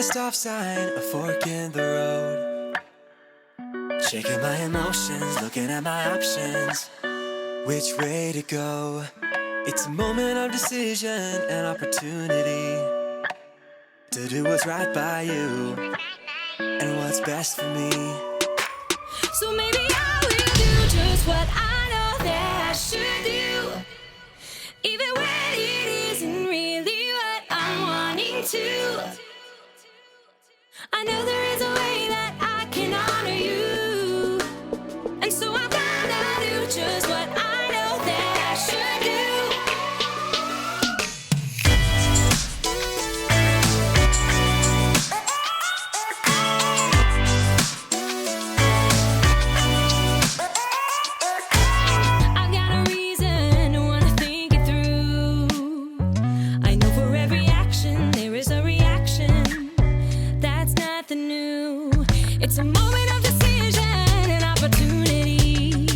a stop sign, a fork in the road. Shaking my emotions, looking at my options. Which way to go? It's a moment of decision and opportunity to do what's right by you and what's best for me. So maybe I will do just what I know that I should do, even when it isn't really what I'm wanting to. I know there is a way that I can honor you, and so I'm gonna do just what I know that I should do. I've got a reason, wanna think it through. I know for every action there is a reaction. That's nothing new. It's a moment of decision and opportunity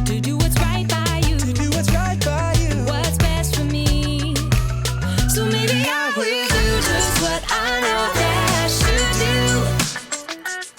to do what's right by you, To do what's right by you. what's best for me. So maybe I will do just what I know that I should do,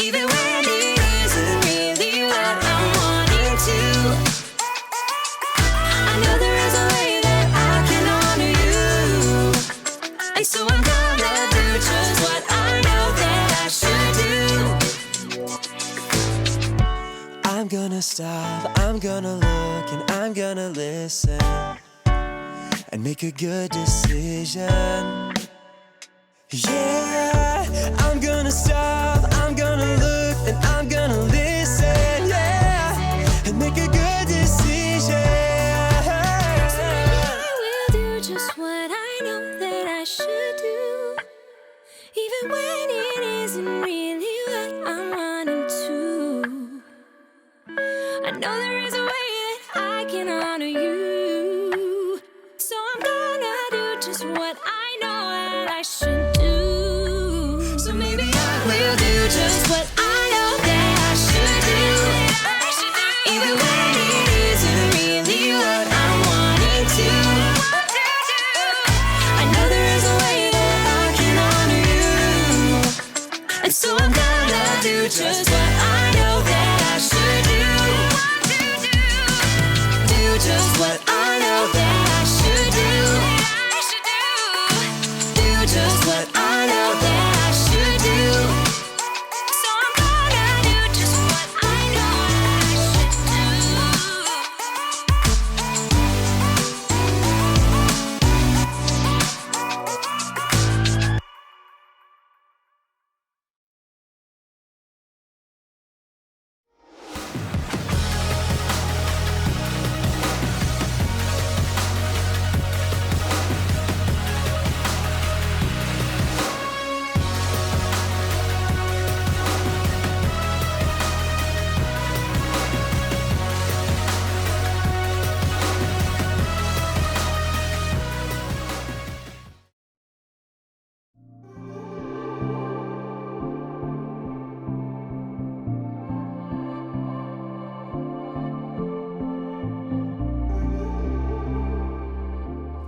even when it isn't really what I'm wanting to. I know there is a way that I can honor you, and so I'm gonna do just what I know that I should do. I'm gonna stop, I'm gonna look, and I'm gonna listen and make a good decision. Yeah, I'm gonna stop, I'm gonna look, and I'm gonna listen, yeah, and make a good decision. I will do just what I know that I should do, even when it isn't really what I'm wanting to. I know there is a way that I can honor you, so I'm gonna do just what I know that I should do. So maybe I will do just what I know that I should do, even when it isn't really what I'm wanting to. I know there is a way that I can honor you, and so I'm gonna do just what I know that I should do. Do just what I know that I should do. Do just what I know that I should do. So I'm gonna do just what I know I should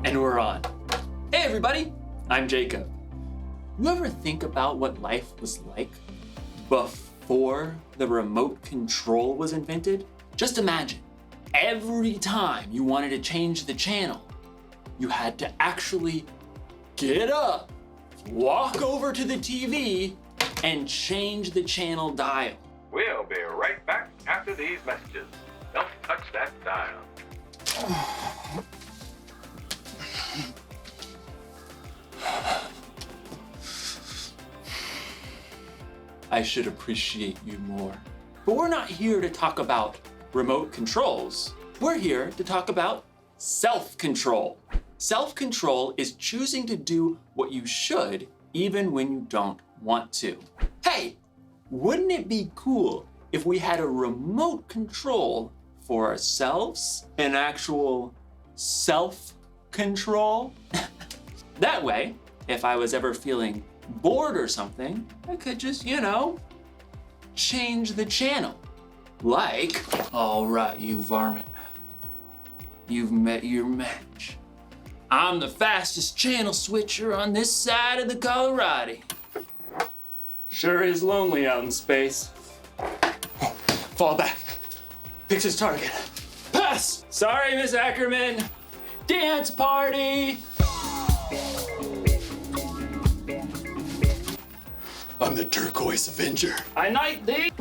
And we're on. Hey everybody, I'm Jacob. You ever think about what life was like before the remote control was invented? Just imagine, every time you wanted to change the channel, you had to actually get up, walk over to the TV, and change the channel dial. We'll be right back after these messages. Don't touch that dial. I should appreciate you more. But we're not here to talk about remote controls. We're here to talk about self-control. Self-control is choosing to do what you should even when you don't want to. Hey, wouldn't it be cool if we had a remote control for ourselves? An actual self-control? That way, if I was ever feeling bored or something, I could just, change the channel. Like, all right, you varmint. You've met your match. I'm the fastest channel switcher on this side of the Colorado. Sure is lonely out in space. Fall back. Picks his target. Pass! Sorry, Miss Ackerman. Dance party! I'm the Turquoise Avenger. I knight thee!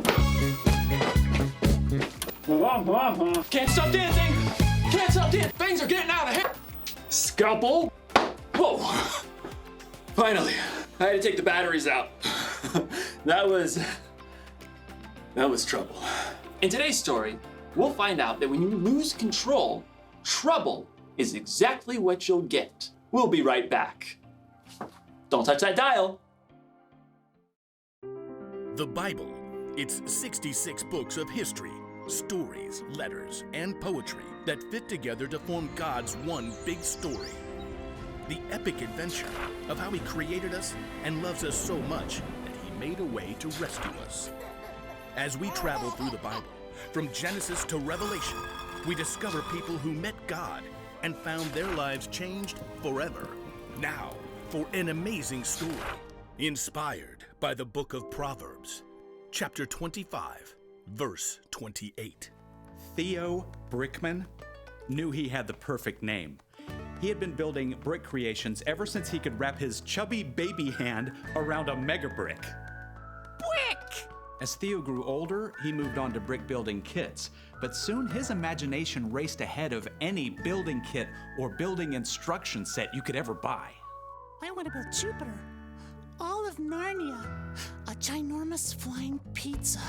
Can't stop dancing! Can't stop dancing! Things are getting out of hand! Scalpel! Whoa! Finally, I had to take the batteries out. That was trouble. In today's story, we'll find out that when you lose control, trouble is exactly what you'll get. We'll be right back. Don't touch that dial. The Bible. It's 66 books of history, stories, letters, and poetry that fit together to form God's one big story. The epic adventure of how He created us and loves us so much that He made a way to rescue us. As we travel through the Bible, from Genesis to Revelation, we discover people who met God and found their lives changed forever. Now, for an amazing story, inspired by the book of Proverbs, chapter 25, verse 28. Theo Brickman knew he had the perfect name. He had been building brick creations ever since he could wrap his chubby baby hand around a mega brick. Brick! As Theo grew older, he moved on to brick building kits, but soon his imagination raced ahead of any building kit or building instruction set you could ever buy. I want to build Jupiter, all of Narnia, a ginormous flying pizza.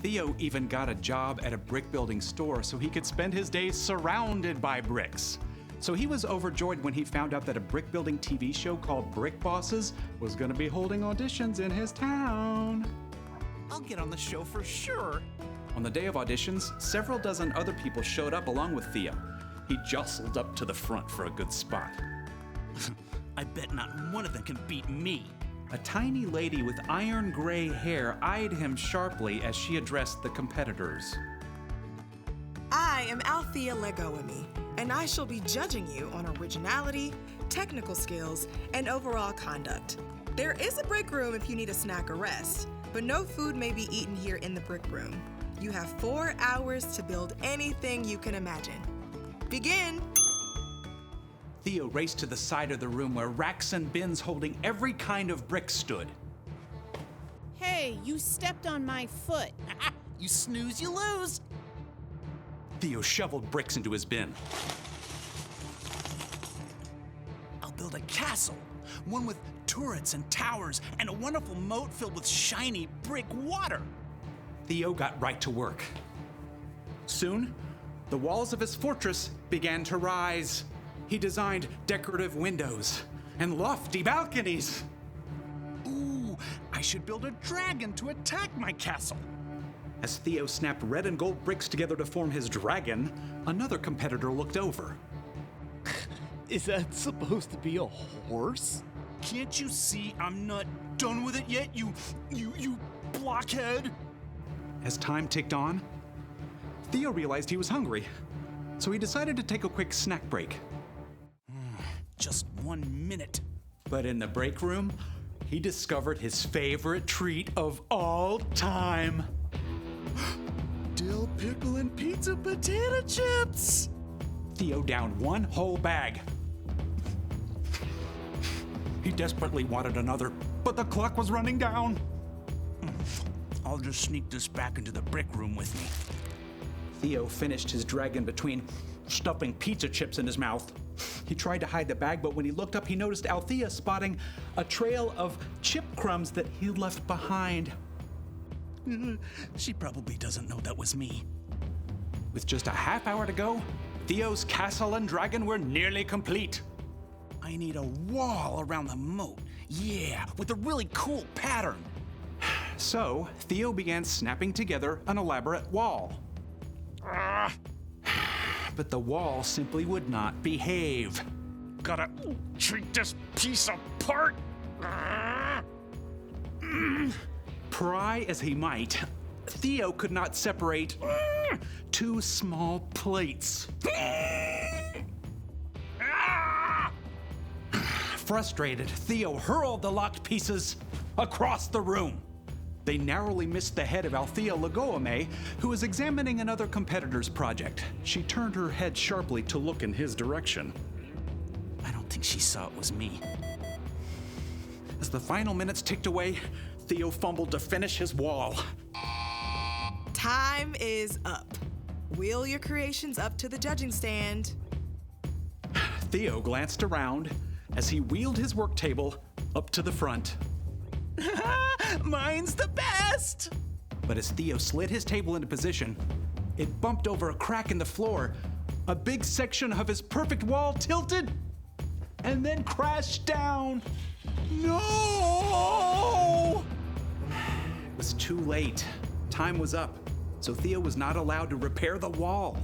Theo even got a job at a brick building store so he could spend his days surrounded by bricks. So he was overjoyed when he found out that a brick building TV show called Brick Bosses was going to be holding auditions in his town. I'll get on the show for sure. On the day of auditions, several dozen other people showed up along with Theo. He jostled up to the front for a good spot. I bet not one of them can beat me. A tiny lady with iron gray hair eyed him sharply as she addressed the competitors. I am Althea Legoami, and I shall be judging you on originality, technical skills, and overall conduct. There is a break room if you need a snack or rest, but no food may be eaten here in the brick room. You have 4 hours to build anything you can imagine. Begin! Theo raced to the side of the room where racks and bins holding every kind of brick stood. Hey, you stepped on my foot. You snooze, you lose. Theo shoveled bricks into his bin. I'll build a castle, one with turrets and towers and a wonderful moat filled with shiny brick water. Theo got right to work. Soon, the walls of his fortress began to rise. He designed decorative windows and lofty balconies. Ooh, I should build a dragon to attack my castle. As Theo snapped red and gold bricks together to form his dragon, another competitor looked over. Is that supposed to be a horse? Can't you see I'm not done with it yet, you blockhead? As time ticked on, Theo realized he was hungry, so he decided to take a quick snack break. Just 1 minute. But in the break room, he discovered his favorite treat of all time. Dill pickle and pizza potato chips. Theo downed one whole bag. He desperately wanted another, but the clock was running down. I'll just sneak this back into the brick room with me. Theo finished his dragon between stuffing pizza chips in his mouth. He tried to hide the bag, but when he looked up, he noticed Althea spotting a trail of chip crumbs that he'd left behind. She probably doesn't know that was me. With just a half hour to go, Theo's castle and dragon were nearly complete. I need a wall around the moat. Yeah, with a really cool pattern. So, Theo began snapping together an elaborate wall. But the wall simply would not behave. Gotta treat this piece apart. Pry as he might, Theo could not separate two small plates. Frustrated, Theo hurled the locked pieces across the room. They narrowly missed the head of Althea Legoame, who was examining another competitor's project. She turned her head sharply to look in his direction. I don't think she saw it was me. As the final minutes ticked away, Theo fumbled to finish his wall. Time is up. Wheel your creations up to the judging stand. Theo glanced around as he wheeled his work table up to the front. Mine's the best! But as Theo slid his table into position, it bumped over a crack in the floor. A big section of his perfect wall tilted and then crashed down. No! It was too late. Time was up, so Theo was not allowed to repair the wall.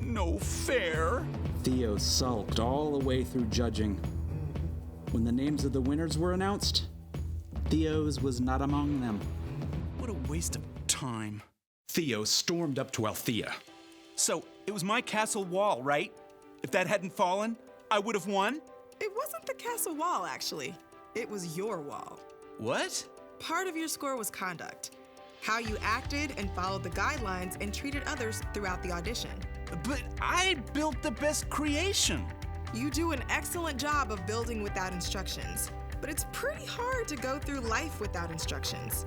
No fair. Theo sulked all the way through judging. When the names of the winners were announced, Theo's was not among them. What a waste of time. Theo stormed up to Althea. So, it was my castle wall, right? If that hadn't fallen, I would have won? It wasn't the castle wall, actually. It was your wall. What? Part of your score was conduct. How you acted and followed the guidelines and treated others throughout the audition. But I built the best creation. You do an excellent job of building without instructions, but it's pretty hard to go through life without instructions.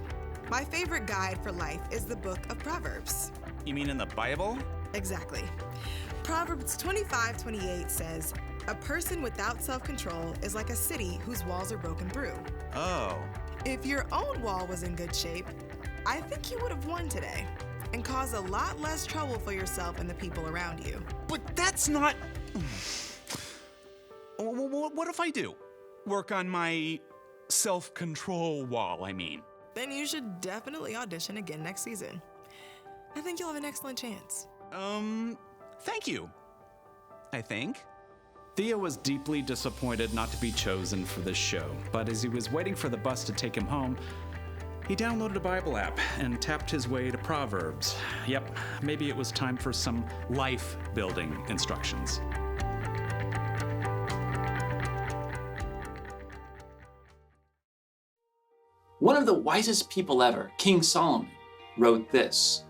My favorite guide for life is the book of Proverbs. You mean in the Bible? Exactly. Proverbs 25:28 says, "A person without self-control is like a city whose walls are broken through." Oh. If your own wall was in good shape, I think you would have won today and caused a lot less trouble for yourself and the people around you. But that's not... What if I do? Work on my self-control wall, I mean. Then you should definitely audition again next season. I think you'll have an excellent chance. Thank you. I think. Theo was deeply disappointed not to be chosen for this show, but as he was waiting for the bus to take him home, he downloaded a Bible app and tapped his way to Proverbs. Yep, maybe it was time for some life-building instructions. One of the wisest people ever, King Solomon, wrote this: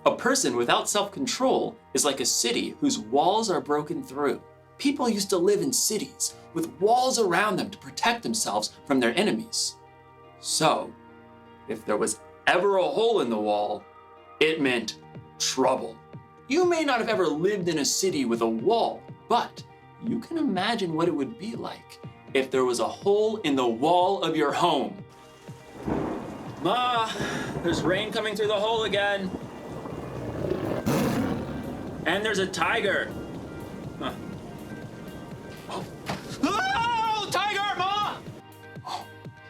"A person without self-control is like a city whose walls are broken through." People used to live in cities with walls around them to protect themselves from their enemies. So, if there was ever a hole in the wall, it meant trouble. You may not have ever lived in a city with a wall, but you can imagine what it would be like if there was a hole in the wall of your home. Ma, there's rain coming through the hole again. And there's a tiger. Huh. Oh, tiger, Ma!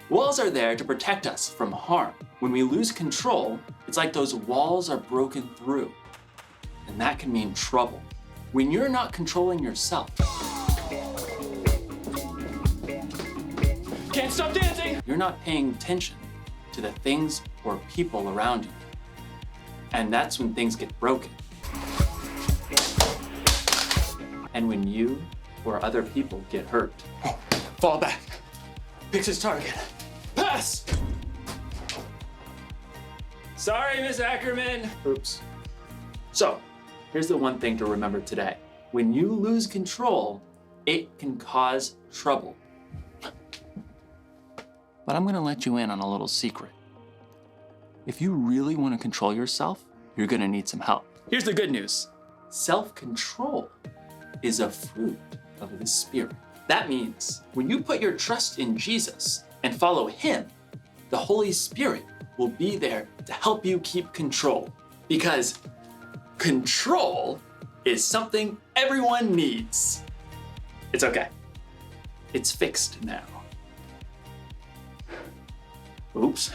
Walls are there to protect us from harm. When we lose control, it's like those walls are broken through. And that can mean trouble. When you're not controlling yourself. Can't stop dancing! You're not paying attention to the things or people around you. And that's when things get broken. And when you or other people get hurt. Fall back. Picks his target. Pass! Sorry, Miss Ackerman. Oops. So, here's the one thing to remember today. When you lose control, it can cause trouble. But I'm gonna let you in on a little secret. If you really want to control yourself, you're gonna need some help. Here's the good news. Self-control is a fruit of the Spirit. That means when you put your trust in Jesus and follow Him, the Holy Spirit will be there to help you keep control. Because control is something everyone needs. It's okay. It's fixed now. Oops.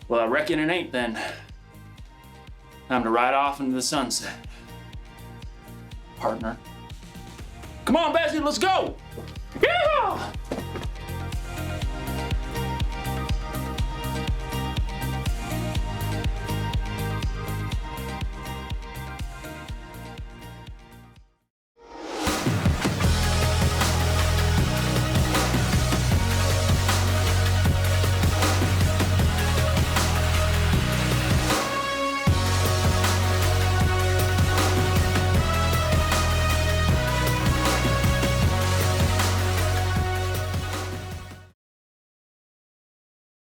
Well, I reckon it ain't then. Time to ride off into the sunset. Partner. Come on, Bessie, let's go! Yeah!